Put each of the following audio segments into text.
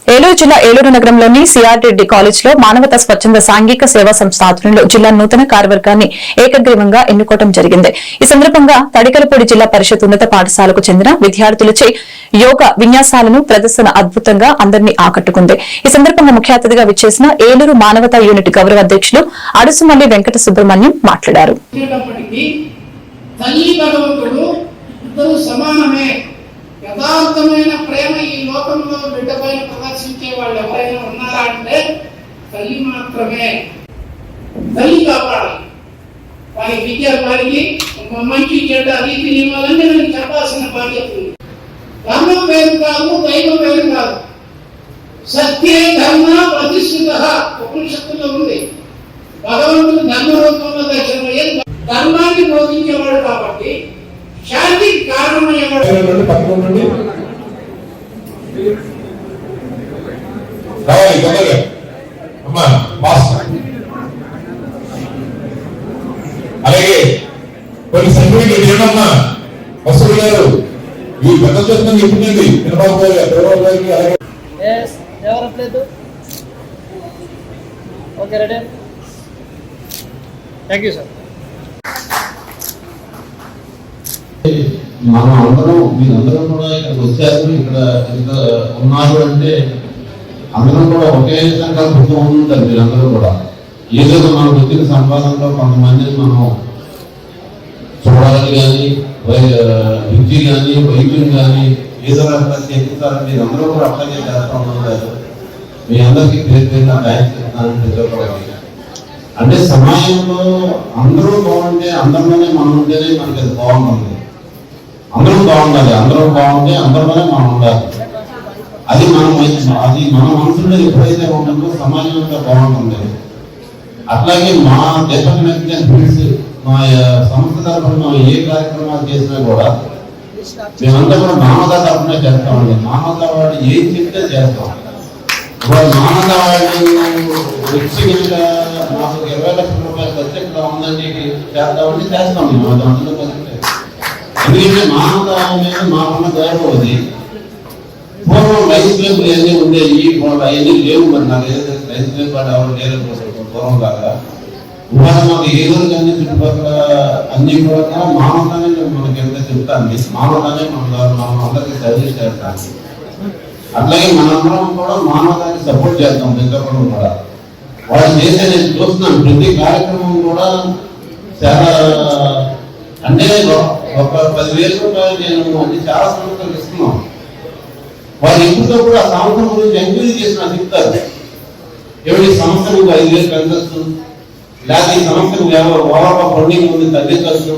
ఏలూరు జిల్లా ఏలూరు నగరంలోని CR Reddy college లో మానవతా స్వచ్ఛంద సాంఘిక సేవా సంస్థ ఆధ్వర్యంలో జిల్లా నూతన కార్యవర్గాన్ని ఏకగ్రీవంగా ఎన్నుకోవడం జరిగింది. ఈ సందర్భంగా తడికలపూడి జిల్లా పరిషత్ ఉన్నత పాఠశాలకు చెందిన విద్యార్థులచే యోగా విన్యాసాలను ప్రదర్శన అద్భుతంగా అందరినీ ఆకట్టుకుంది. ఈ సందర్భంగా ముఖ్య అతిథిగా విచ్చేసిన ఏలూరు మానవతా యూనిట్ గౌరవ అధ్యక్షులు అడుసుమల్లి వెంకట సుబ్రహ్మణ్యం మాట్లాడారు. యథార్థమైన ప్రేమ ఈ లోకంలో బిడ్డపైన ప్రదర్శించే వాళ్ళు ఎవరైనా ఉన్నారా అంటే తల్లి మాత్రమే. తల్లి కాపాడాలి. వారి విద్య, వారికి మంచి చెడ్డ రీతి నియమాలన్నీ నేను చెప్పాల్సిన బాధ్యత ఉంది. ధర్మం వేరు కాదు, దైవం వేరు కాదు. సత్యే ధర్మ ప్రతిష్ఠిత ఉపనిషత్తులో ఉంది. భగవంతుడు ధర్మ రూపంలో దర్శనమయ్యే ధర్మాన్ని బోధించేవాడు కాబట్టి శాంతికి కారణమయ్యేవాడు. అలాగే కొన్ని సంఖ్యలు ఏమన్నా వసూలు గారు ఈ గత చేస్తున్న ఇప్పుడండి చంద్రబాబు గారికి అలాగే okay ready. Thank you sir. మనం అందరం మీరందరూ కూడా ఇక్కడికి వచ్చారు, ఇక్కడ ఉన్నారు అంటే అందరం కూడా ఒకే సంకల్పంతో ఉంటారు. మీరందరూ కూడా ఏదో మనకు వచ్చిన సంపాదనలో కొంతమందిని మనం చూడాలని కానీ విద్య కానీ వైద్యం కానీ ఏదో రకంగా చేస్తారని మీరందరూ కూడా అట్లాగే చేస్తూ ఉన్నారు. మీ అందరికీ పేరు పేరున థ్యాంక్స్ చెప్తానని అంటే సమాజంలో అందరూ బాగుంటే అందరిలోనే మనం ఉంటేనే మనకి అది బాగుంటుంది. అందరూ బాగుండాలి, అందరూ బాగుంటే అందరిలోనే మనం ఉండాలి. అది మన మనసులో ఎప్పుడైతే ఉంటుందో సమాజం అంతా బాగుంటుంది. అట్లాగే మా ఫ్రెండ్స్ మా సంస్థ తరఫున మనం ఏ కార్యక్రమాలు చేసినా కూడా మేమంతా కూడా మానవతా తరఫున చేస్తామండి. మానవతా వాడు ఏం చెప్తే చేస్తాం. ఇప్పుడు మానవతా వాడు వచ్చి కనుక మాకు 20 లక్షల రూపాయలు బడ్జెట్ ఉందండి చేస్తామంటే చేస్తామండి. మా దాంట్లో ఎందుకంటే మానవతా మీద మాకున్న గౌరవం అది. పూర్వం రైస్ లేబుల్ అన్నీ ఉండేవి, అవన్నీ లేవు. మరి నాకు ఏదైతే రైస్ లేబుల్ ఎవరు లేరు పూర్వం కాగా ఇవాళ మాకు ఏలూరు కానీ చుట్టుపక్కల అన్ని కూడా మానవతానే మనకి ఎంత చెప్తాను. మానవతానే మనం అందరికీ సజెస్ట్ చేస్తాను. అట్లాగే మనందరం కూడా మానవతానికి సపోర్ట్ చేస్తాం. పెద్దప్పుడు కూడా వాళ్ళు చేసే నేను చూస్తున్నాను ప్రతి కార్యక్రమం కూడా చాలా అంటే ఒక 10,000 రూపాయలు నేను అంటే చాలా సంస్థలు ఇస్తున్నాం. వాళ్ళు ఎప్పుడో కూడా ఆ సంస్థ గురించి ఎంక్వైరీ చేసి నాకు చెప్తారు. ఎవరి సంస్థకు 5,000 పెంచచ్చు, లేకపోతే ఈ సంస్థకు ఓవర్ ఫండింగ్ ఉంది తగ్గించచ్చు,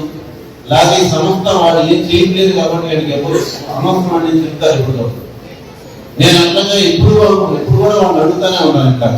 లేకపోతే ఈ సంస్థ వాడు ఏం చేయట్లేదు కాబట్టి వాడికి ఎప్పుడు అనవసరం అని చెప్తారు. ఇప్పుడు నేను అట్లాగే ఇప్పుడు కూడా వాళ్ళు అడుగుతానే ఉన్నాను. ఇట్లా